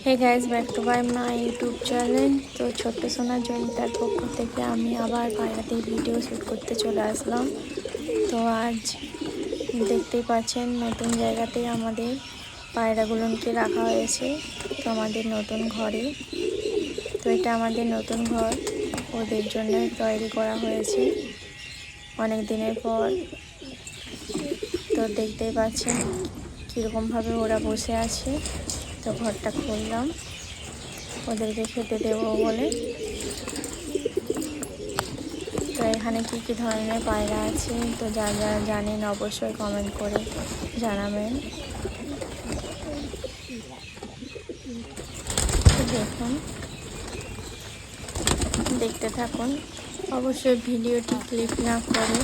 Hey guys, back to my YouTube channel. তো ছোট্ট সোনা জয়িতার পক্ষ থেকে আমি আবার পায়রাতে ভিডিও শ্যুট করতে চলে আসলাম। তো আজ দেখতেই পাচ্ছেন নতুন জায়গাতেই আমাদের পায়রাগুলোকে রাখা হয়েছে, তো আমাদের নতুন ঘরে। তো এটা আমাদের নতুন ঘর ওদের জন্য তৈরি করা হয়েছে অনেক দিনের পর। তো দেখতেই পাচ্ছেন কীরকমভাবে ওরা বসে আছে। তো ঘরটা খুললাম ওদেরকে খেতে দেবো বলে। তো এখানে কী কী ধরনের পায়রা আছে, তো যারা জানেন অবশ্যই কমেন্ট করে জানাবেন। দেখুন, দেখতে থাকুন, অবশ্যই ভিডিওটি ক্লিপ না করে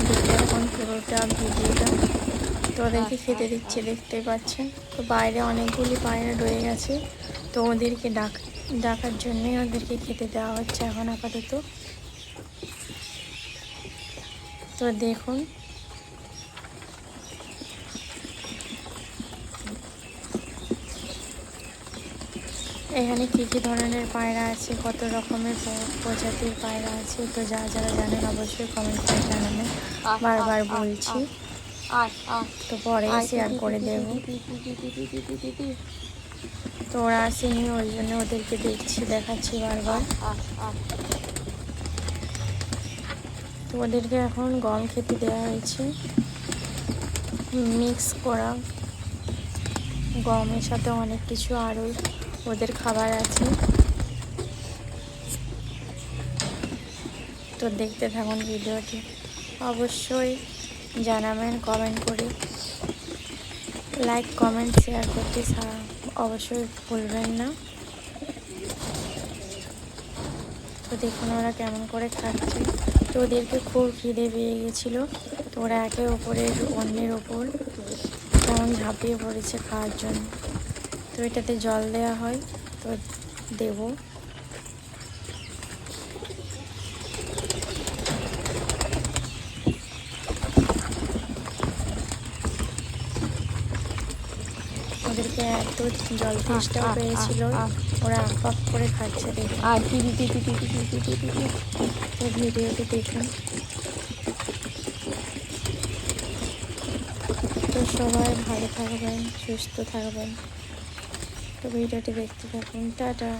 দেখতে থাকুন পুরোটা ভিডিওটা। তো ওদেরকে খেতে দিচ্ছে, দেখতে পাচ্ছেন। তো বাইরে অনেকগুলি পায়রা রয়ে গেছে, তো ওদেরকে ডাকার জন্যই ওদেরকে খেতে দেওয়া হচ্ছে এখন আপাতত। তো দেখুন, এখানে কী কী ধরনের পায়রা আছে, কত রকমের প্রজাতির পায়রা আছে, তো যারা জানেন অবশ্যই কমেন্ট করে জানাবেন। বারবার বলছি, তো পরে শেয়ার করে দেব। তো ওরা আসেনি, ওই জন্য ওদেরকে দেখাচ্ছি বারবার। তো ওদেরকে এখন গম খেতে দেওয়া হয়েছে, মিক্স করা গমের সাথে অনেক কিছু আরও ওদের খাবার আছে। তো দেখতে থাকুন ভিডিওটি, অবশ্যই জানাবেন কমেন্ট করে, লাইক কমেন্ট শেয়ার করতে অবশ্যই ভুলবেন না। তো দেখুন ওরা কেমন করে খাচ্ছে। তো ওদেরকে খুব খিদে পেয়ে গেছিলো, তো ওরা একে অপরের অন্যের ওপর কেমন ঝাঁপিয়ে পড়েছে খাওয়ার জন্য। তো এটাতে জল দেওয়া হয়, তো দেবো। ওদেরকে এত জল তেষ্টাও পেয়েছিল, ওরা আক করে খাচ্ছে। দেখুন, তো ভিডিওটি দেখুন। তো সবাই ভালো থাকবেন, সুস্থ থাকবেন। তো ভিডিওটি দেখতে থাকুন। টাটা।